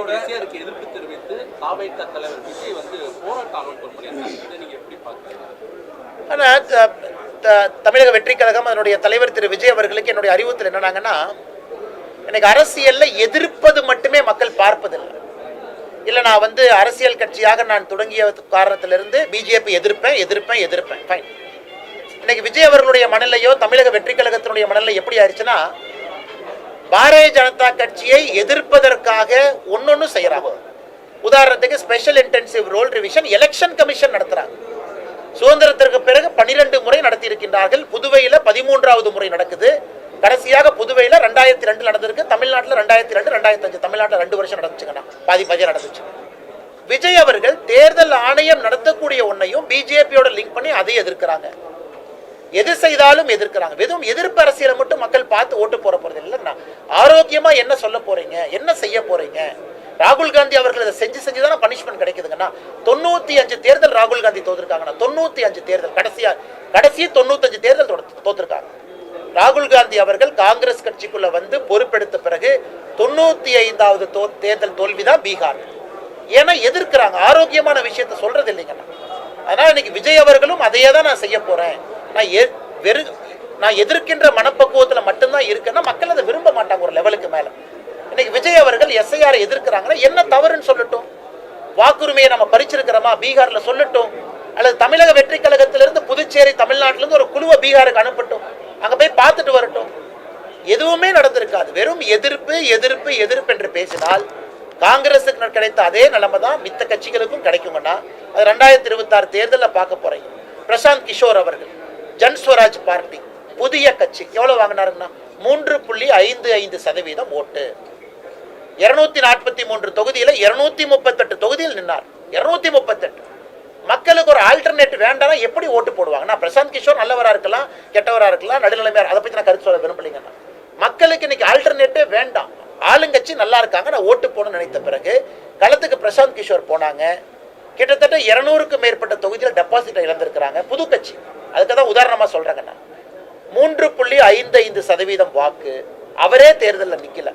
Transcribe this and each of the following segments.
எதிர்ப்பு தெரிவித்து தாவேக தலைவர் விஜய் போராட்ட அமைப்பு பண்ணியிருக்காங்க. நீங்க எப்படி பாக்குறீங்க? தமிழக வெற்றி கழகம் அதனுடைய தலைவர் திரு விஜய் அவர்களுக்கு என்னுடைய அறிவுறுத்தல் என்னன்னாங்கன்னா, எனக்கு அரசியல்ல எதிர்ப்பது மட்டுமே மக்கள் பார்ப்பதில்லை. இல்லை நான் அரசியல் கட்சியாக நான் தொடங்கிய காரணத்திலிருந்து பிஜேபி எதிர்ப்பேன் ஃபைன். இன்னைக்கு விஜய் அவர்களுடைய மனநிலையோ தமிழக வெற்றி கழகத்தினுடைய மனநிலை எப்படி ஆயிடுச்சுன்னா, பாரதிய ஜனதா கட்சியை எதிர்ப்பதற்காக ஒன்னொன்னு செய்யறாங்க. உதாரணத்துக்கு special intensive roll revision election commission நடத்துறாங்க. சுதந்திரத்திற்கு பிறகு 12 முறை நடத்தி இருக்கின்றார்கள். புதுவையில் 13வது முறை நடக்குது. கடைசியாக புதுவையில் 2002 நடந்திருக்கு. தமிழ்நாட்டில் 2002, 2005 தமிழ்நாட்டில் 2 வருஷம் நடந்துச்சுங்கண்ணா, பாதி நடந்துச்சு. விஜய் அவர்கள் தேர்தல் ஆணையம் நடத்தக்கூடிய ஒன்னையும் பிஜேபியோட லிங்க் பண்ணி அதை எதிர்க்கிறாங்க. எது செய்தாலும் எதிர்க்கிறாங்க. வெறும் எதிர்ப்பு அரசியலை மட்டும் மக்கள் பார்த்து ஓட்டு போற போறது இல்லைன்னா, ஆரோக்கியமா என்ன சொல்ல போறீங்க, என்ன செய்ய போறீங்க? ராகுல் காந்தி அவர்கள் இதை செஞ்சுதானே பனிஷ்மெண்ட் கிடைக்குதுங்கன்னா. 95 தேர்தல் ராகுல் காந்தி தோத்துருக்காங்கன்னா, 95 தேர்தல் கடைசி 95 தேர்தல் தோத்துருக்காங்க. ராகுல் காந்தி அவர்கள் காங்கிரஸ் கட்சிக்குள்ள பொறுப்பெடுத்த பிறகு 95வது தேர்தல் தோல்விதான் பீகார். ஏன்னா எதிர்க்கிறாங்க, ஆரோக்கியமான விஷயத்த சொல்றது இல்லைங்கண்ணா. அதனால இன்னைக்கு விஜய் அவர்களும் அதையே தான் நான் செய்ய போறேன், நான் எதிர்க்கின்ற மனப்பக்குவத்தில் மட்டும்தான் இருக்குன்னா மக்கள் அதை விரும்ப மாட்டாங்க ஒரு லெவலுக்கு மேல. இன்னைக்கு விஜய் அவர்கள் எஸ்ஐஆர் எதிர்க்கிறாங்கன்னா என்ன தவறுன்னு சொல்லட்டும். வாக்குரிமையை நம்ம பறிச்சிருக்கிறோமா பீகார்ல சொல்லட்டும். அல்லது தமிழக வெற்றி கழகத்திலிருந்து புதுச்சேரி தமிழ்நாட்டிலிருந்து ஒரு குழுவை பீகாருக்கு அனுப்பட்டும், அங்க போய் பார்த்துட்டு வரட்டும். எதுவுமே நடந்திருக்காது. வெறும் எதிர்ப்பு என்று பேசினால் காங்கிரசுக்கு கிடைத்த அதே நிலைமை தான் மித்த கட்சிகளுக்கும் கிடைக்குங்கன்னா, அது 2026 தேர்தலில் பார்க்க போறீங்க. பிரசாந்த் கிஷோர் அவர்கள் ஜன்ஸ்வராஜ் பார்ட்டி புதிய கட்சி எவ்வளவு வாங்கினாருன்னா 3.55% ஓட்டு. 243 தொகுதியில 238 தொகுதியில் நின்னார். 238 மக்களுக்கு ஒரு ஆல்டர்னேட் வேண்டாம். எப்படி ஓட்டு போடுவாங்கன்னா, பிரசாந்த் கிஷோர் நல்லவரா இருக்கலாம், கெட்டவரா இருக்கலாம், நடுநிலைமையா, அதை பத்தி நான் கருத்து சொல்ல விரும்பலைங்கன்னா. மக்களுக்கு இன்னைக்கு ஆல்டர்னேட்டே வேண்டாம். ஆளுங்கட்சி நல்லா இருக்காங்க, நான் ஓட்டு போடணும்னு நினைத்த பிறகு களத்துக்கு பிரசாந்த் கிஷோர் போனாங்க. கிட்டத்தட்ட 200க்கும் மேற்பட்ட தொகுதியில் டெபாசிட் இழந்திருக்கிறாங்க. புது கட்சி, அதுக்கு தான் உதாரணமா சொல்றாங்க. 3.55% வாக்கு. அவரே தேர்தலில் நிக்கல.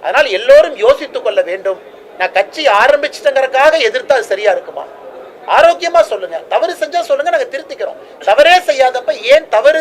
அதனால் எல்லோரும் யோசித்துக் கொள்ள வேண்டும். நான் கட்சி ஆரம்பிச்சுட்டங்கிறதுக்காக எதிர்த்தா அது சரியா இருக்குமா? ஆரோக்கியமா சொல்லுங்க. தவறு செஞ்சா சொல்லுங்க, நாங்க திருத்திக்கிறோம். தவறே செய்யாதப்ப ஏன் தவறு